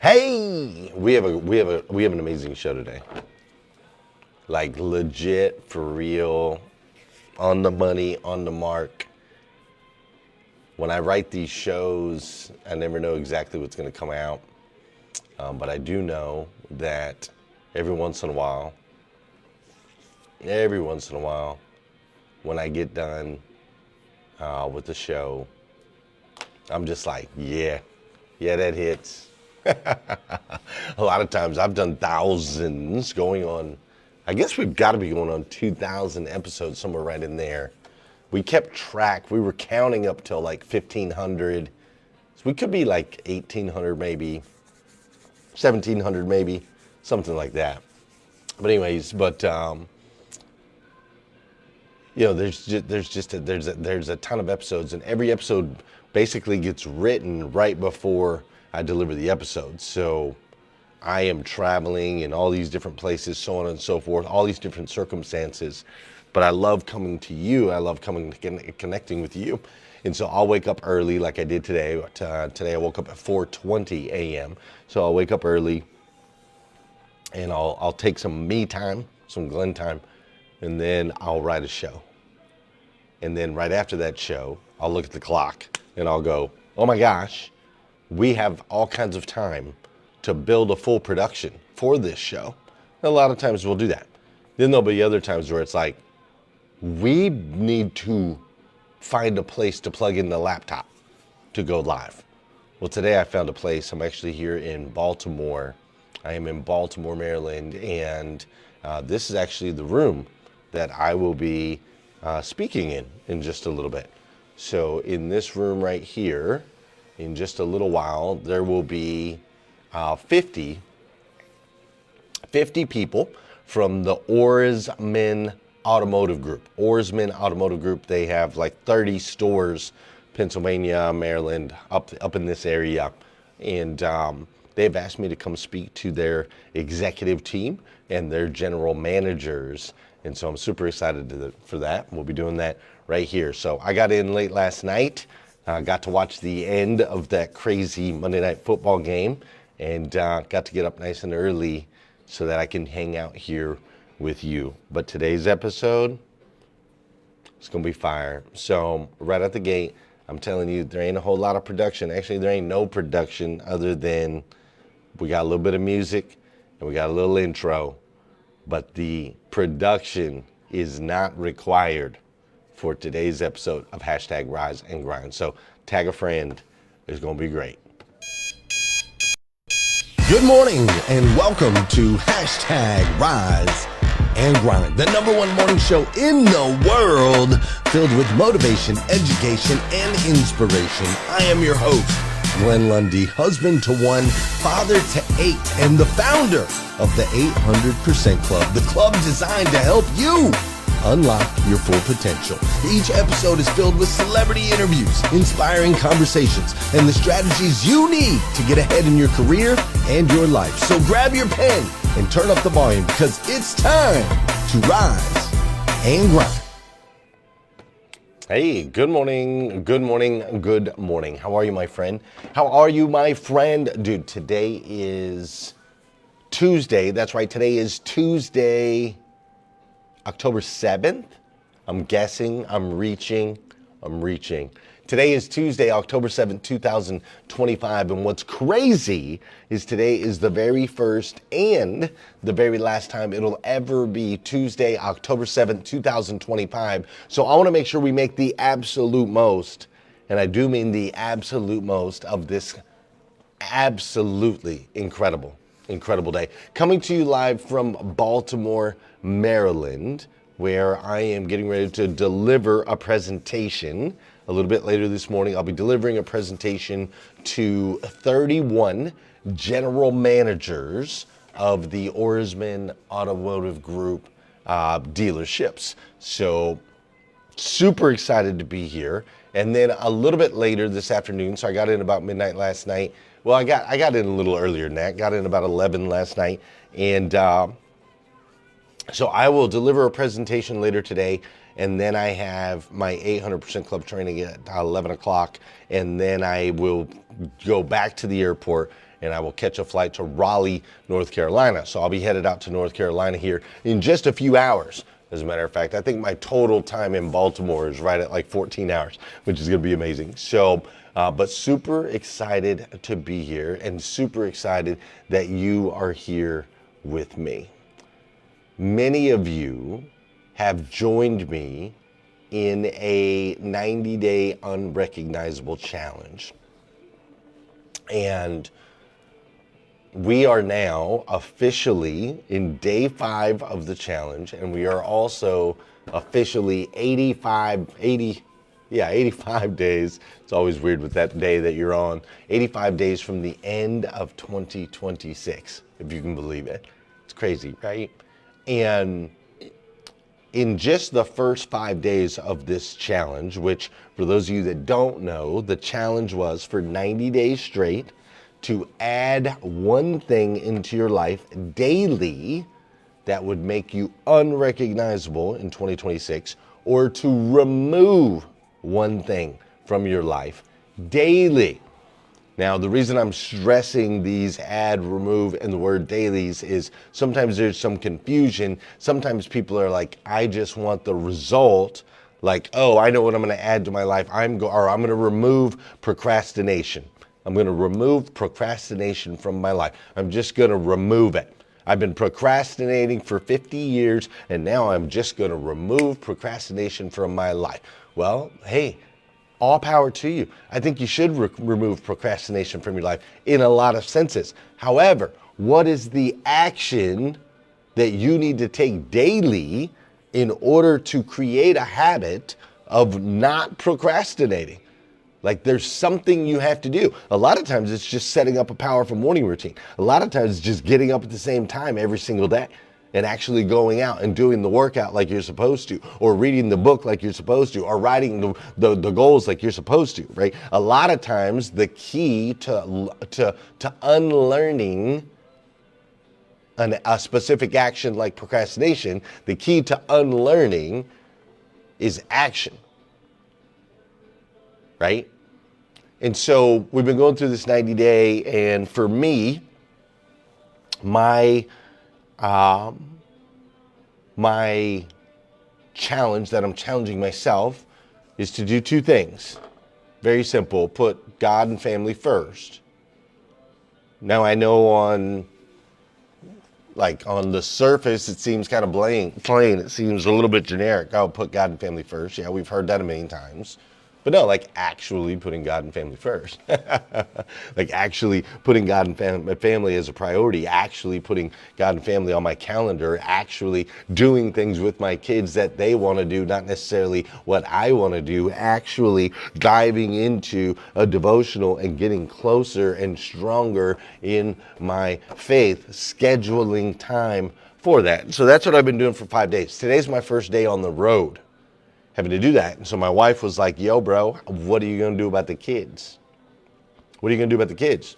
Hey, we have an amazing show today. Like legit, for real, on the money, on the mark. When I write these shows, I never know exactly what's going to come out. But I do know that every once in a while, when I get done with the show, I'm just like, yeah, that hits. A lot of times I've done thousands, going on, I guess we've got to be going on 2,000 episodes, somewhere right in there. We kept track. We were counting up till like 1,500. So we could be like 1,800 maybe, 1,700 maybe, something like that. But anyways, there's a ton of episodes, and every episode basically gets written right before I deliver the episode. So I am traveling in all these different places, so on and so forth, all these different circumstances. But I love coming to you. I love connecting with you. And so I'll wake up early like I did today. Today I woke up at 4:20 a.m. So I'll wake up early and I'll take some me time, some Glenn time, and then I'll write a show. And then right after that show, I'll look at the clock and I'll go, oh my gosh, we have all kinds of time to build a full production for this show. And a lot of times we'll do that. Then there'll be other times where it's like, we need to find a place to plug in the laptop to go live. Well, today I found a place. I'm actually here in Baltimore. I am in Baltimore, Maryland, and this is actually the room that I will be speaking in just a little bit. So in this room right here, in just a little while, there will be 50 people from the Oarsman Automotive Group. Oarsman Automotive Group, they have like 30 stores, Pennsylvania, Maryland, up in this area. And they've asked me to come speak to their executive team and their general managers. And so I'm super excited for that. We'll be doing that right here. So I got in late last night, got to watch the end of that crazy Monday Night Football game, and got to get up nice and early so that I can hang out here with you. But today's episode, it's gonna be fire. So right out the gate, I'm telling you, there ain't a whole lot of production. Actually, there ain't no production other than we got a little bit of music and we got a little intro, but the production is not required for today's episode of hashtag Rise and Grind. So tag a friend. It's gonna be great. Good morning and welcome to hashtag Rise and Grind, the #1 morning show in the world filled with motivation, education, and inspiration. I am your host, Glenn Lundy, husband to 1, father to 8, and the founder of the 800% Club, the club designed to help you unlock your full potential. Each episode is filled with celebrity interviews, inspiring conversations, and the strategies you need to get ahead in your career and your life. So grab your pen and turn up the volume, because it's time to rise and grind. Hey, good morning, good morning, good morning. How are you, my friend? How are you, my friend? Dude, today is Tuesday. That's right, today is Tuesday, October 7th. I'm guessing, I'm reaching. Today is Tuesday, October 7th, 2025. And what's crazy is today is the very first and the very last time it'll ever be Tuesday, October 7th, 2025. So I want to make sure we make the absolute most, and I do mean the absolute most, of this absolutely incredible day. Coming to you live from Baltimore, Maryland, where I am getting ready to deliver a presentation. A little bit later this morning, I'll be delivering a presentation to 31 general managers of the Oarsman Automotive Group dealerships. So super excited to be here. And then a little bit later this afternoon, so I got in about midnight last night. Well, I got in a little earlier than that, got in about 11 last night. And so I will deliver a presentation later today. and then I have my 800% club training at 11 o'clock, and then I will go back to the airport and I will catch a flight to Raleigh, North Carolina. So I'll be headed out to North Carolina here in just a few hours. As a matter of fact, I think my total time in Baltimore is right at like 14 hours, which is gonna be amazing. So, but super excited to be here and super excited that you are here with me. Many of you have joined me in a 90-day unrecognizable challenge. And we are now officially in day 5 of the challenge, and we are also officially 85 days. It's always weird with that day that you're on. 85 days from the end of 2026, if you can believe it. It's crazy, right? And in just the first 5 days of this challenge, which for those of you that don't know, the challenge was for 90 days straight to add one thing into your life daily that would make you unrecognizable in 2026, or to remove one thing from your life daily. Now, the reason I'm stressing these add, remove, and the word dailies is sometimes there's some confusion. Sometimes people are like, I just want the result. Like, oh, I know what I'm gonna add to my life. I'm gonna remove procrastination. I'm gonna remove procrastination from my life. I'm just gonna remove it. I've been procrastinating for 50 years, and now I'm just gonna remove procrastination from my life. Well, hey, all power to you. I think you should remove procrastination from your life in a lot of senses. However, what is the action that you need to take daily in order to create a habit of not procrastinating? Like, there's something you have to do. A lot of times it's just setting up a powerful morning routine. A lot of times it's just getting up at the same time every single day and actually going out and doing the workout like you're supposed to, or reading the book like you're supposed to, or writing the goals like you're supposed to, right? A lot of times the key to unlearning a specific action like procrastination, the key to unlearning is action, right? And so we've been going through this 90-day, and for me, my challenge that I'm challenging myself is to do 2 things. Very simple: put God and family first. Now, I know on the surface it seems kind of plain. It seems a little bit generic. I'll put God and family first. Yeah, we've heard that a million times. But no, like actually putting God and family first. Like actually putting God and family as a priority, actually putting God and family on my calendar, actually doing things with my kids that they want to do, not necessarily what I want to do, actually diving into a devotional and getting closer and stronger in my faith, scheduling time for that. So that's what I've been doing for 5 days. Today's my first day on the road, having to do that. And so my wife was like, yo, bro, what are you going to do about the kids? What are you going to do about the kids?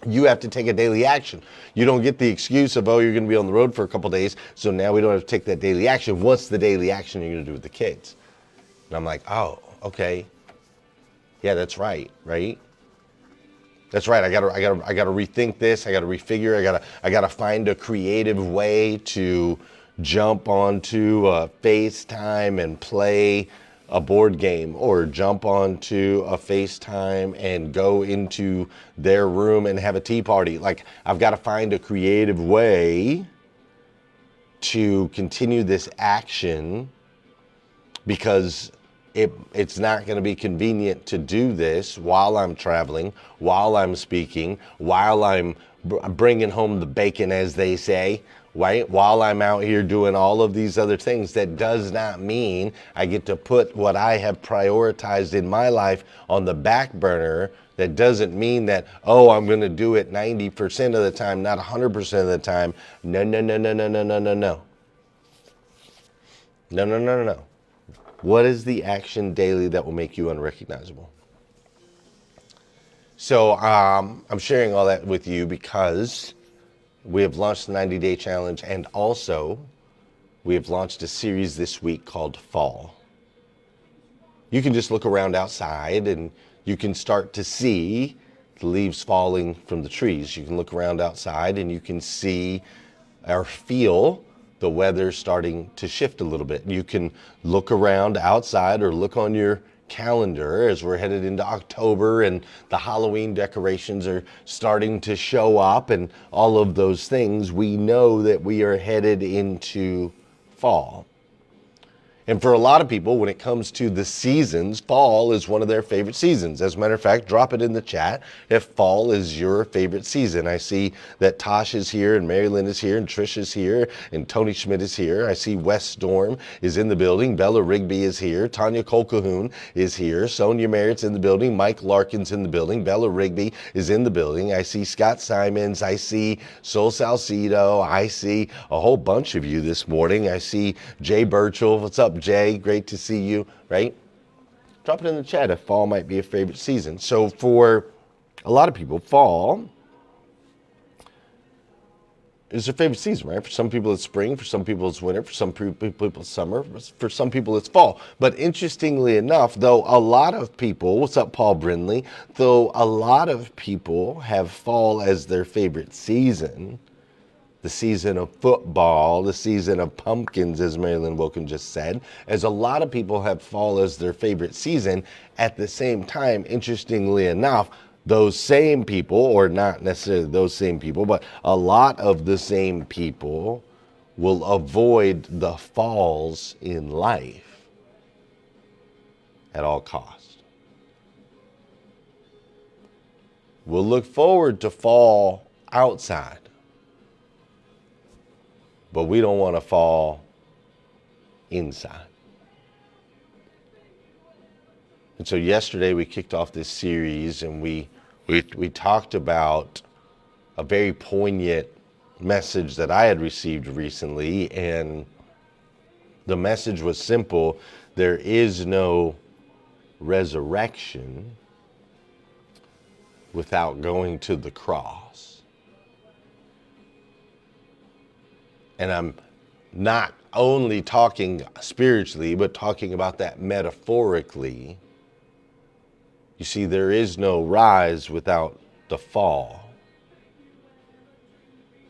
You have to take a daily action. You don't get the excuse of, oh, you're going to be on the road for a couple days, so now we don't have to take that daily action. What's the daily action you're going to do with the kids? And I'm like, oh, okay. Yeah, that's right, right? That's right. I gotta rethink this. I gotta refigure. I gotta find a creative way to jump onto a FaceTime and play a board game, or jump onto a FaceTime and go into their room and have a tea party. Like, I've got to find a creative way to continue this action, because it's not going to be convenient to do this while I'm traveling, while I'm speaking, while I'm bringing home the bacon, as they say, right? While I'm out here doing all of these other things. That does not mean I get to put what I have prioritized in my life on the back burner. That doesn't mean that, oh, I'm going to do it 90% of the time, not 100% of the time. No, no, no, no, no, no, no, no, no. No, no, no, no, no. What is the action daily that will make you unrecognizable? So I'm sharing all that with you because we have launched the 90-day challenge, and also we have launched a series this week called Fall. You can just look around outside and you can start to see the leaves falling from the trees. You can look around outside and you can see or feel the weather starting to shift a little bit. You can look around outside or look on your calendar as we're headed into October and the Halloween decorations are starting to show up and all of those things. We know that we are headed into fall. And for a lot of people, when it comes to the seasons, fall is one of their favorite seasons. As a matter of fact, drop it in the chat if fall is your favorite season. I see that Tosh is here and Mary Lynn is here and Trish is here and Tony Schmidt is here. I see Wes Storm is in the building. Bella Rigby is here. Tanya Colquhoun is here. Sonia Merritt's in the building. Mike Larkin's in the building. Bella Rigby is in the building. I see Scott Simons. I see Sol Salcido. I see a whole bunch of you this morning. I see Jay Burchell. What's up, Jay? Great to see you, right? Drop it in the chat if fall might be a favorite season. So for a lot of people, fall is their favorite season, right? For some people it's spring, for some people it's winter, for some people it's summer, for some people it's fall. But interestingly enough, though a lot of people, what's up, Paul Brindley? Though a lot of people have fall as their favorite season, the season of football, the season of pumpkins, as Marilyn Wilkin just said, as a lot of people have fall as their favorite season. At the same time, interestingly enough, those same people, or not necessarily those same people, but a lot of the same people will avoid the falls in life at all costs. We'll look forward to fall outside, but we don't want to fall inside. And so yesterday we kicked off this series and we talked about a very poignant message that I had received recently, and the message was simple: there is no resurrection without going to the cross. And I'm not only talking spiritually, but talking about that metaphorically. You see, there is no rise without the fall.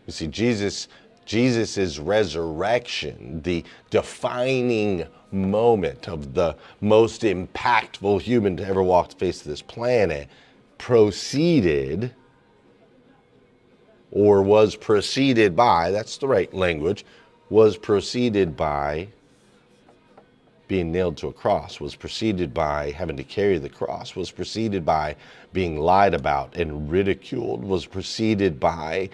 You see, Jesus' resurrection, the defining moment of the most impactful human to ever walk the face of this planet, proceeded, or was preceded by, that's the right language, was preceded by being nailed to a cross, was preceded by having to carry the cross, was preceded by being lied about and ridiculed, was preceded by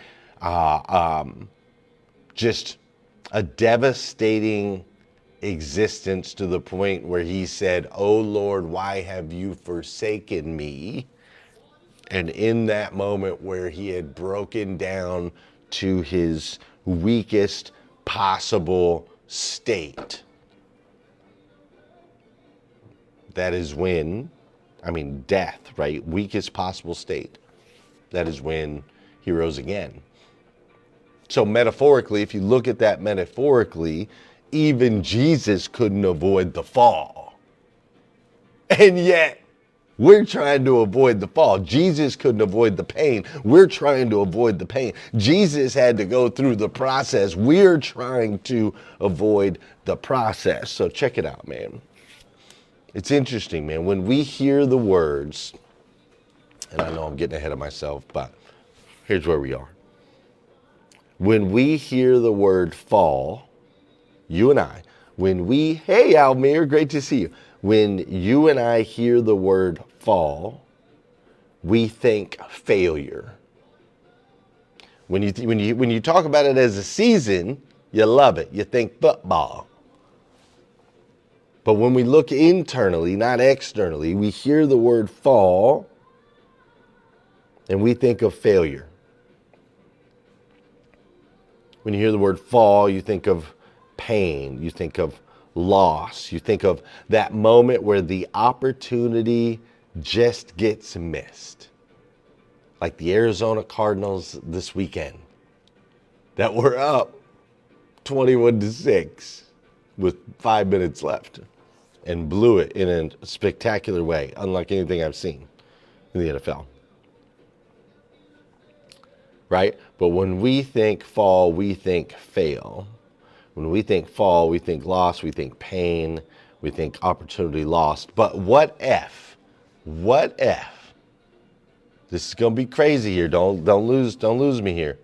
just a devastating existence to the point where he said, "Oh Lord, why have you forsaken me?" And in that moment where he had broken down to his weakest possible state, that is when, death, right? Weakest possible state. That is when he rose again. So metaphorically, if you look at that metaphorically, even Jesus couldn't avoid the fall. And yet, we're trying to avoid the fall. Jesus couldn't avoid the pain. We're trying to avoid the pain. Jesus had to go through the process. We're trying to avoid the process. So check it out, man. It's interesting, man. When we hear the words, and I know I'm getting ahead of myself, but here's where we are. When we hear the word fall, you and I, hey Almir, great to see you. When you and I hear the word fall, we think failure. When you talk about it as a season, you love it. You think football. But when we look internally, not externally, we hear the word fall and we think of failure. When you hear the word fall, you think of pain, you think of loss, you think of that moment where the opportunity just gets missed. Like the Arizona Cardinals this weekend, that were up 21-6 with 5 minutes left and blew it in a spectacular way, unlike anything I've seen in the NFL. Right? But when we think fall, we think fail. When we think fall, we think loss, we think pain, we think opportunity lost. But what if, this is going to be crazy here, don't lose me here.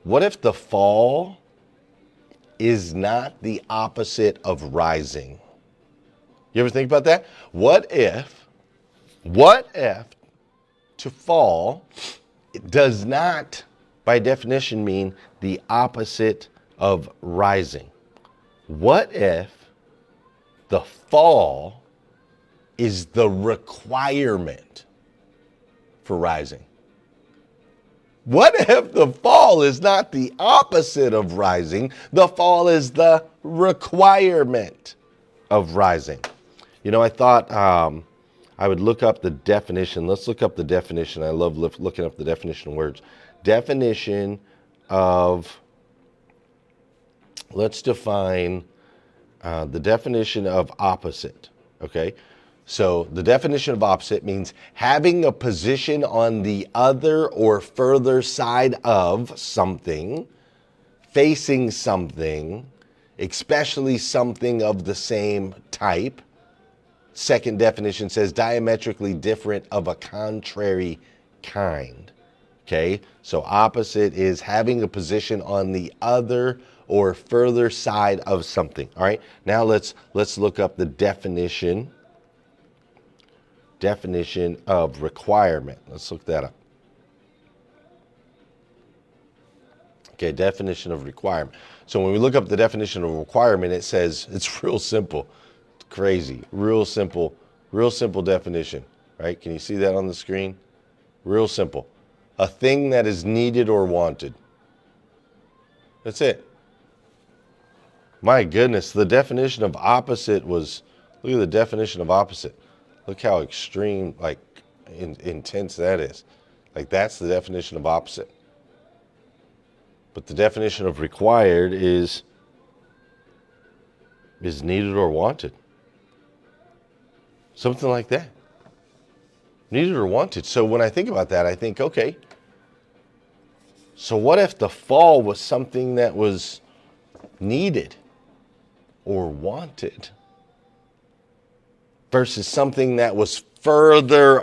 What if the fall is not the opposite of rising? You ever think about that? What if to fall, it does not, by definition, mean the opposite of rising? What if the fall is the requirement for rising? What if the fall is not the opposite of rising? The fall is the requirement of rising. You know, I thought I would look up the definition. Let's look up the definition. I love looking up the definition of words. Definition of, let's define the definition of opposite, okay? So the definition of opposite means having a position on the other or further side of something, facing something, especially something of the same type. Second definition says diametrically different of a contrary kind. Okay, so opposite is having a position on the other or further side of something. All right, now let's look up the definition of requirement. Let's look that up. Okay, definition of requirement. So when we look up the definition of requirement, it says, it's real simple. It's crazy. Real simple definition, right? Can you see that on the screen? Real simple. A thing that is needed or wanted. That's it. My goodness, the definition of opposite was, look at the definition of opposite. Look how extreme, like intense that is. Like that's the definition of opposite. But the definition of required is needed or wanted. Something like that. Needed or wanted. So when I think about that, I think, okay, so what if the fall was something that was needed or wanted versus something that was further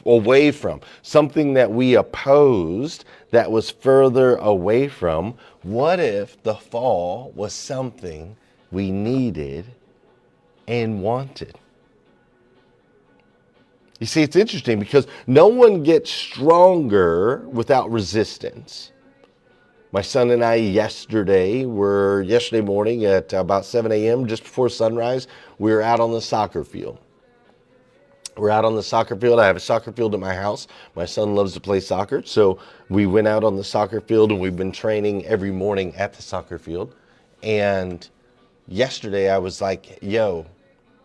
away from, something that we opposed that was further away from? What if the fall was something we needed and wanted? You see, it's interesting because no one gets stronger without resistance. My son and I yesterday morning at about 7 a.m., just before sunrise, we were out on the soccer field. We're out on the soccer field. I have a soccer field at my house. My son loves to play soccer. So we went out on the soccer field and we've been training every morning at the soccer field. And yesterday I was like, yo,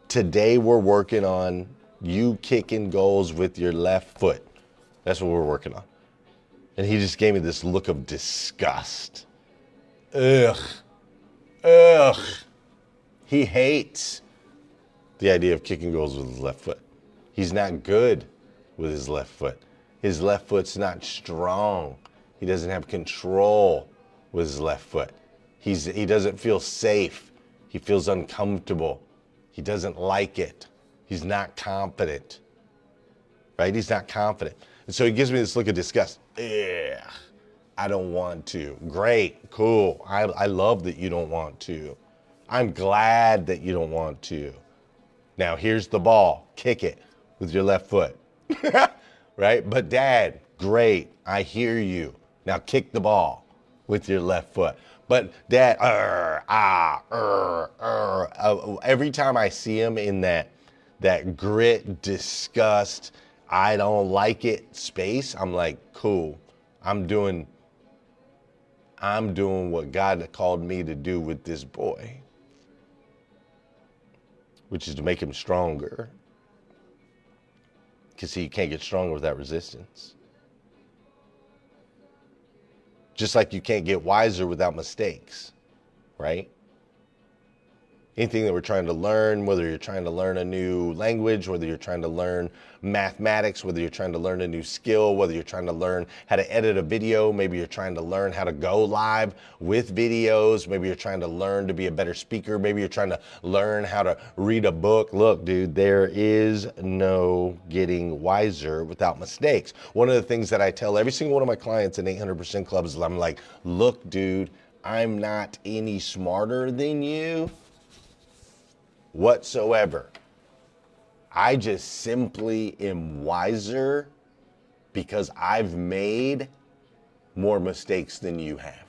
today we're working on you kicking goals with your left foot. That's what we're working on. And he just gave me this look of disgust. Ugh. He hates the idea of kicking goals with his left foot. He's not good with his left foot. His left foot's not strong. He doesn't have control with his left foot. He doesn't feel safe. He feels uncomfortable. He doesn't like it. He's not confident. Right? He's not confident. And so he gives me this look of disgust. Ugh, I don't want to. Great, cool. I love that you don't want to. I'm glad that you don't want to. Now here's the ball. Kick it with your left foot. Right? But Dad, great. I hear you. Now kick the ball with your left foot. But Dad, every time I see him in that grit, disgust, I don't like it space, I'm like, cool. I'm doing what God called me to do with this boy, which is to make him stronger. Because you can't get stronger without resistance. Just like you can't get wiser without mistakes. right? Anything that we're trying to learn, whether you're trying to learn a new language, whether you're trying to learn mathematics, whether you're trying to learn a new skill, whether you're trying to learn how to edit a video, maybe you're trying to learn how to go live with videos, maybe you're trying to learn to be a better speaker, maybe you're trying to learn how to read a book. Look, dude, there is no getting wiser without mistakes. One of the things that I tell every single one of my clients in 800% Club is I'm like, look, dude, I'm not any smarter than you whatsoever. I just simply am wiser because I've made more mistakes than you have.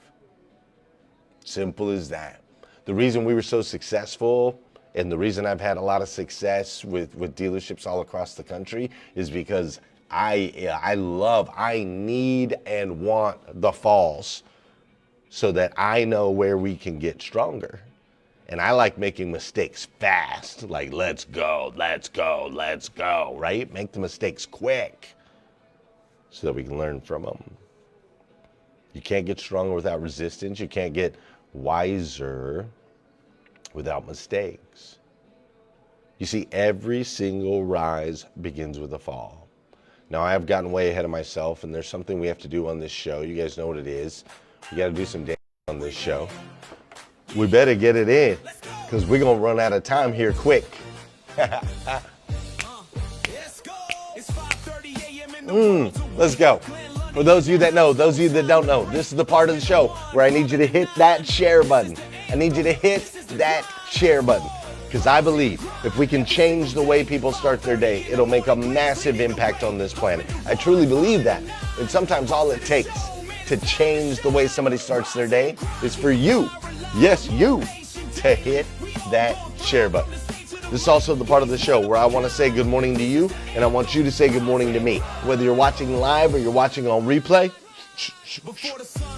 Simple as that. The reason we were so successful and the reason I've had a lot of success with dealerships all across the country is because I need and want the falls so that I know where we can get stronger. And I like making mistakes fast, like let's go, right? Make the mistakes quick so that we can learn from them. You can't get stronger without resistance. You can't get wiser without mistakes. You see, every single rise begins with a fall. Now, I have gotten way ahead of myself, and there's something we have to do on this show. You guys know what it is. We got to do some dance on this show. We better get it in, because we're going to run out of time here quick. Let's go. For those of you that know, those of you that don't know, this is the part of the show where I need you to hit that share button. I need you to hit that share button, because I believe if we can change the way people start their day, it'll make a massive impact on this planet. I truly believe that. And sometimes all it takes to change the way somebody starts their day is for you, yes, you, to hit that share button. This is also the part of the show where I want to say good morning to you, and I want you to say good morning to me. Whether you're watching live or you're watching on replay,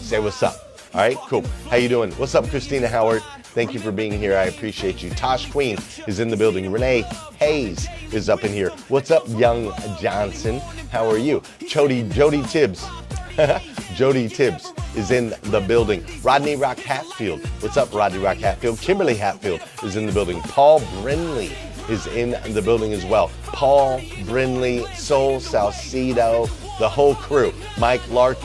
say what's up. All right, cool. How you doing? What's up, Christina Howard? Thank you for being here. I appreciate you. Tosh Queen is in the building. Renee Hayes is up in here. What's up, Young Johnson? How are you? Jody Tibbs. Jody Tibbs is in the building. Rodney Rock Hatfield. What's up, Rodney Rock Hatfield? Kimberly Hatfield is in the building. Paul Brinley is in the building as well. Paul Brinley, Soul Salcedo, the whole crew. Mike Lark.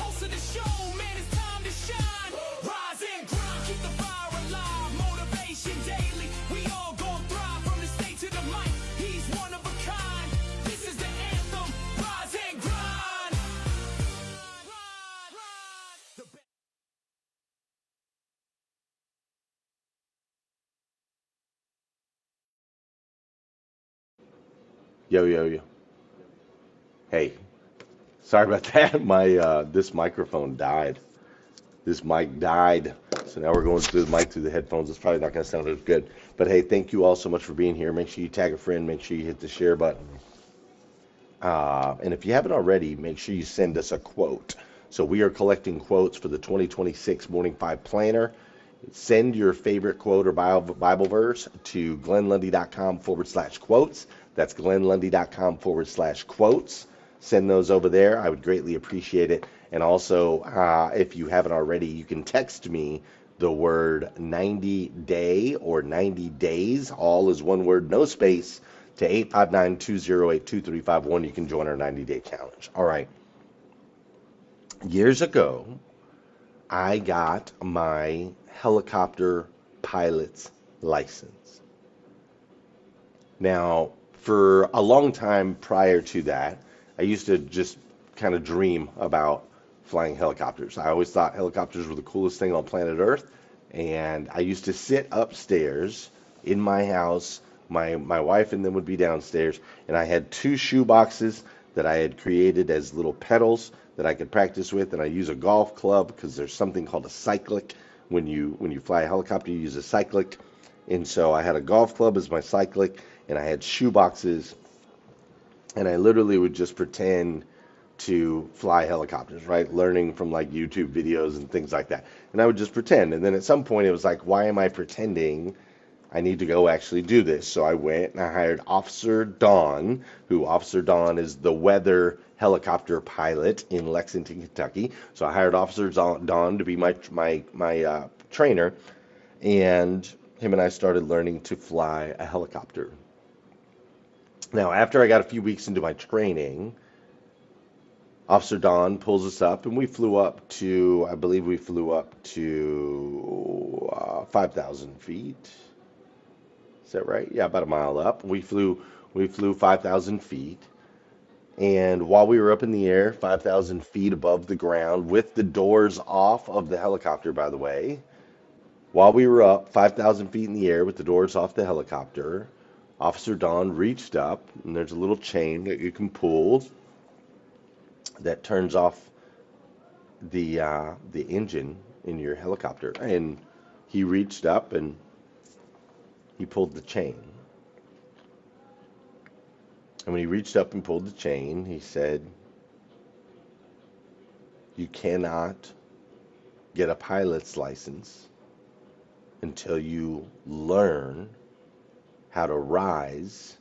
Yo. Hey, sorry about that. My this microphone died. This mic died. So now we're going through the mic through the headphones. It's probably not going to sound as good. But hey, thank you all so much for being here. Make sure you tag a friend. Make sure you hit the share button. And if you haven't already, make sure you send us a quote. So we are collecting quotes for the 2026 Morning 5 Planner. Send your favorite quote or Bible verse to glennlundy.com/quotes. That's glennlundy.com/quotes. Send those over there. I would greatly appreciate it. And also, if you haven't already, you can text me the word 90 day or 90 days, all is one word, no space, to 859-208-2351. You can join our 90-day challenge. All right. Years ago, I got my helicopter pilot's license. Now, for a long time prior to that, I used to just kind of dream about flying helicopters. I always thought helicopters were the coolest thing on planet Earth, and I used to sit upstairs in my house. My wife and them would be downstairs, and I had 2 shoe boxes that I had created as little pedals that I could practice with, and I use a golf club because there's something called a cyclic. When you fly a helicopter, you use a cyclic, and so I had a golf club as my cyclic, and I had shoe boxes, and I literally would just pretend to fly helicopters, right? Learning from like YouTube videos and things like that. And I would just pretend. And then at some point it was like, why am I pretending? I need to go actually do this. So I went and I hired Officer Dawn, Officer Dawn is the weather helicopter pilot in Lexington, Kentucky. So I hired Officer Dawn to be my trainer. and him and I started learning to fly a helicopter. Now, after I got a few weeks into my training, Officer Don pulls us up, and we flew up to, I believe we flew up to 5,000 feet. Is that right? Yeah, about a mile up. We flew 5,000 feet. And while we were up in the air, 5,000 feet above the ground, with the doors off of the helicopter, by the way, while we were up 5,000 feet in the air with the doors off the helicopter, Officer Don reached up, and there's a little chain that you can pull that turns off the engine in your helicopter. And he reached up and he pulled the chain. And when he reached up and pulled the chain, he said, "You cannot get a pilot's license until you learn how to rise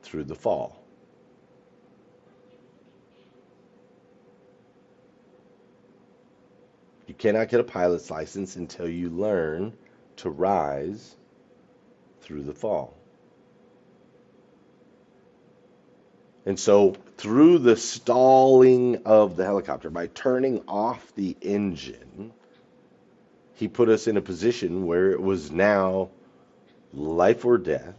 through the fall." You cannot get a pilot's license until you learn to rise through the fall. And so through the stalling of the helicopter, by turning off the engine, he put us in a position where it was now life or death,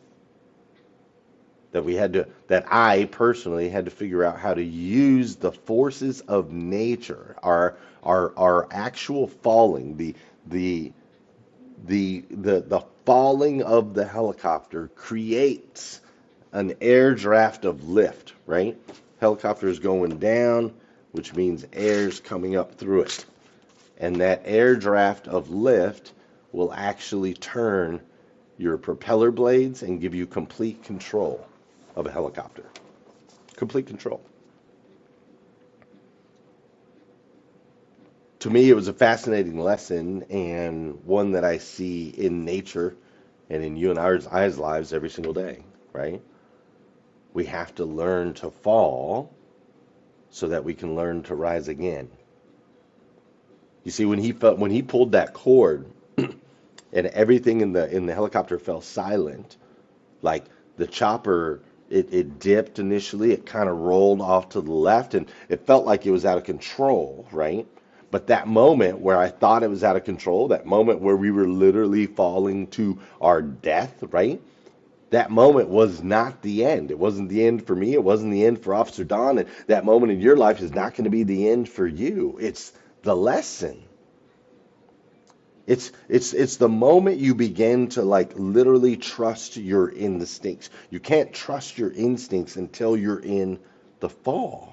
that I personally had to figure out how to use the forces of nature, our actual falling, the falling of the helicopter creates an air draft of lift, right? Helicopter is going down, which means air's coming up through it. And that air draft of lift will actually turn your propeller blades and give you complete control of a helicopter. Complete control. To me, it was a fascinating lesson, and one that I see in nature and in you and I's lives every single day, right? We have to learn to fall so that we can learn to rise again. You see, when he pulled that cord and everything in the helicopter fell silent, like the chopper, it dipped initially, it kind of rolled off to the left, and it felt like it was out of control, right? But that moment where I thought it was out of control, that moment where we were literally falling to our death, right? That moment was not the end. It wasn't the end for me. It wasn't the end for Officer Don. And that moment in your life is not going to be the end for you. It's the lesson. It's the moment you begin to literally trust your instincts. You can't trust your instincts until you're in the fall.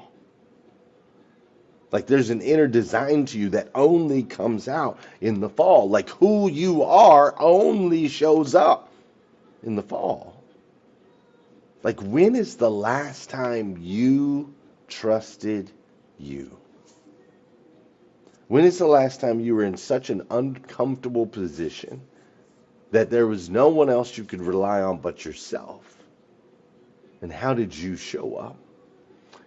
Like there's an inner design to you that only comes out in the fall. Like who you are only shows up in the fall. Like when is the last time you trusted you? When is the last time you were in such an uncomfortable position that there was no one else you could rely on but yourself? And how did you show up?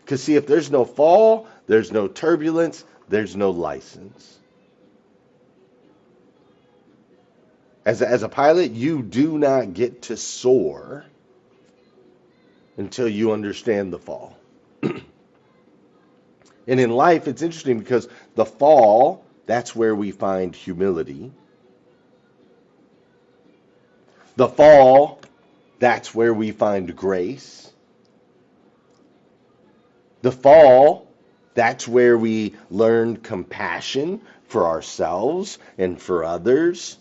Because see, if there's no fall, there's no turbulence, there's no license. As a pilot, you do not get to soar until you understand the fall. And in life, it's interesting because the fall, that's where we find humility. The fall, that's where we find grace. The fall, that's where we learn compassion for ourselves and for others.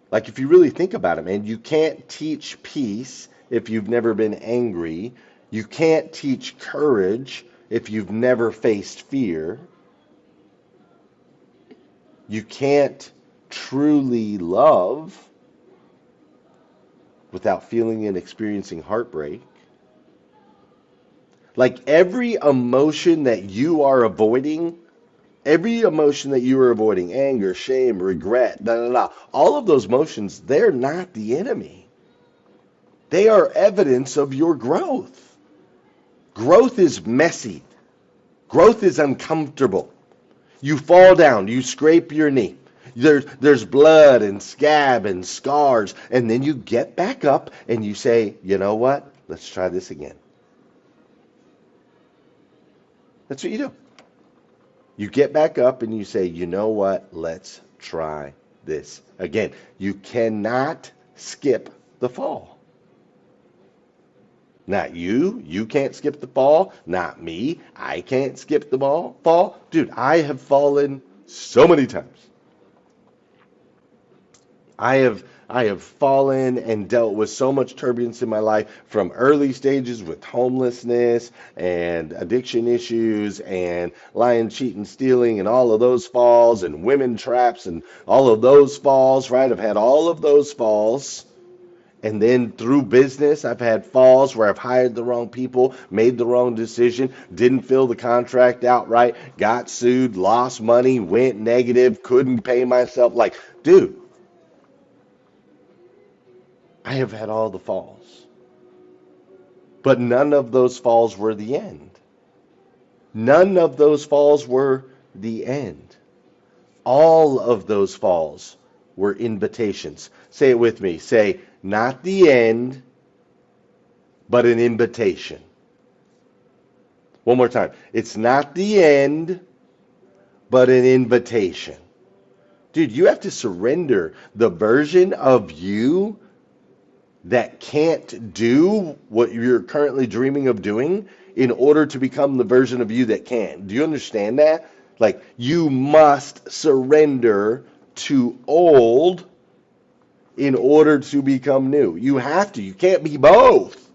Like if you really think about it, man, you can't teach peace if you've never been angry. You can't teach courage if you've never faced fear. You can't truly love without feeling and experiencing heartbreak. Like every emotion that you are avoiding, anger, shame, regret, all of those emotions, they're not the enemy. They are evidence of your growth. Growth is messy. Growth is uncomfortable. You fall down, you scrape your knee. There's blood and scab and scars. And then you get back up and you say, you know what? Let's try this again. That's what you do. You get back up and you say, you know what? Let's try this again. You cannot skip the fall. Not you. You can't skip the fall. Not me. I can't skip the fall. Dude, I have fallen so many times. I have fallen and dealt with so much turbulence in my life, from early stages with homelessness and addiction issues and lying, cheating, stealing, and all of those falls, and women traps and all of those falls, right? I've had all of those falls. And then through business, I've had falls where I've hired the wrong people, made the wrong decision, didn't fill the contract out right, got sued, lost money, went negative, couldn't pay myself. Like, dude, I have had all the falls. But none of those falls were the end. None of those falls were the end. All of those falls were invitations. Say it with me. Say, not the end, but an invitation. One more time. It's not the end, but an invitation. Dude, you have to surrender the version of you that can't do what you're currently dreaming of doing in order to become the version of you that can. Do you understand that? Like, you must surrender to old in order to become new. You have to. You can't be both.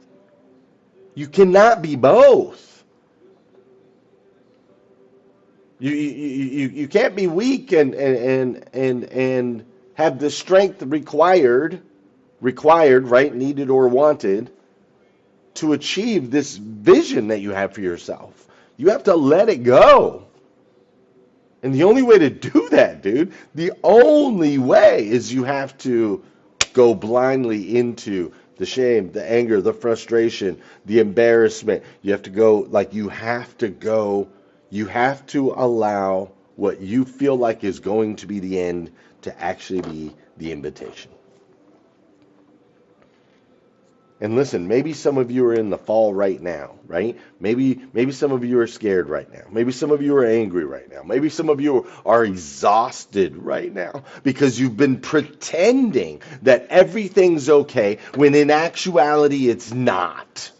You cannot be both. You can't be weak and have the strength required, right, needed or wanted, to achieve this vision that you have for yourself. You have to let it go. And the only way to do that, dude, the only way is you have to go blindly into the shame, the anger, the frustration, the embarrassment. You have to go, like, you have to allow what you feel like is going to be the end to actually be the invitation. And listen, maybe some of you are in the fall right now, right? Maybe some of you are scared right now. Maybe some of you are angry right now. Maybe some of you are exhausted right now because you've been pretending that everything's okay when in actuality it's not.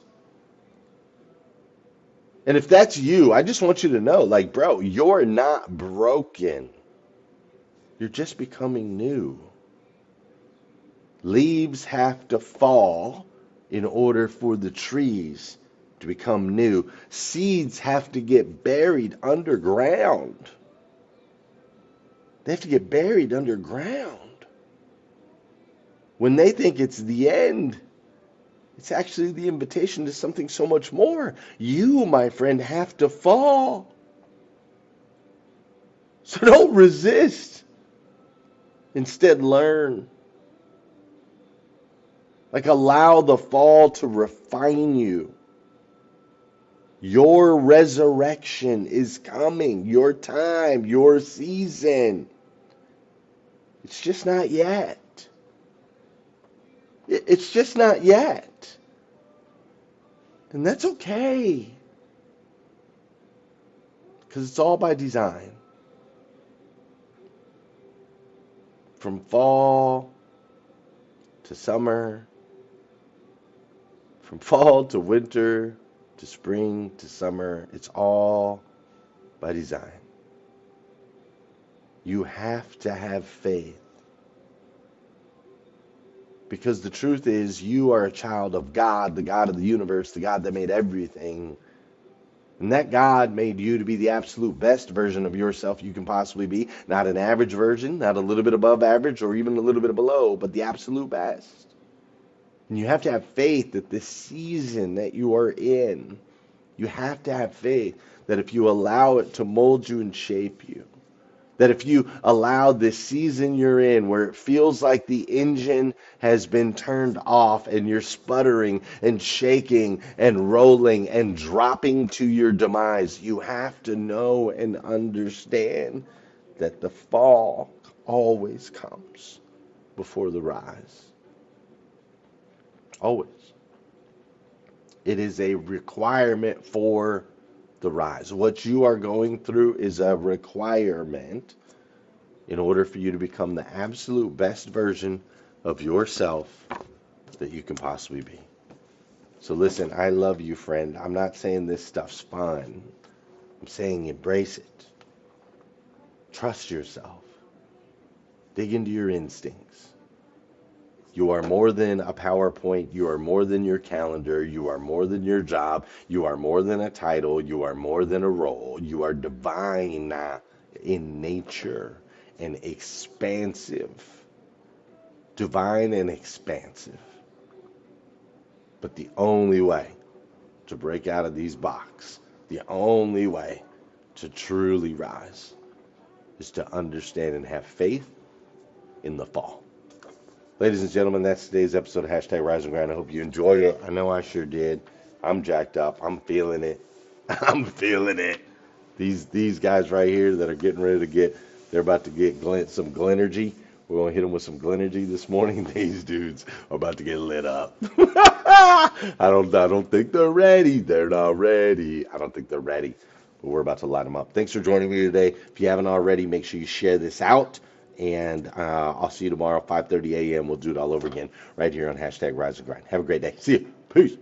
And if that's you, I just want you to know, like, bro, you're not broken. You're just becoming new. Leaves have to fall in order for the trees to become new. Seeds have to get buried underground. They have to get buried underground. When they think it's the end, it's actually the invitation to something so much more. You, my friend, have to fall. So don't resist. Instead, learn. Like, allow the fall to refine you. Your resurrection is coming. Your time, your season. It's just not yet. It's just not yet. And that's okay. Because it's all by design. From fall to summer, from fall to winter, to spring, to summer, it's all by design. You have to have faith. Because the truth is, you are a child of God, the God of the universe, the God that made everything. And that God made you to be the absolute best version of yourself you can possibly be. Not an average version, not a little bit above average or even a little bit below, but the absolute best. And you have to have faith that this season that you are in, you have to have faith that if you allow it to mold you and shape you, that if you allow this season you're in where it feels like the engine has been turned off and you're sputtering and shaking and rolling and dropping to your demise, you have to know and understand that the fall always comes before the rise. Always. It is a requirement for the rise. What you are going through is a requirement in order for you to become the absolute best version of yourself that you can possibly be. So listen, I love you, friend. I'm not saying this stuff's fun. I'm saying embrace it. Trust yourself. Dig into your instincts. You are more than a PowerPoint. You are more than your calendar. You are more than your job. You are more than a title. You are more than a role. You are divine in nature and expansive. Divine and expansive. But the only way to break out of these boxes, the only way to truly rise is to understand and have faith in the fall. Ladies and gentlemen, that's today's episode of #RiseAndGrind. I hope you enjoyed it. I know I sure did. I'm jacked up. I'm feeling it. I'm feeling it. These guys right here that are getting ready to they're about to get some Glenergy. We're going to hit them with some Glenergy this morning. These dudes are about to get lit up. I don't think they're ready. They're not ready. I don't think they're ready. But we're about to light them up. Thanks for joining me today. If you haven't already, make sure you share this out. And I'll see you tomorrow, 5:30 a.m. We'll do it all over again right here on #RiseAndGrind. Have a great day. See you. Peace.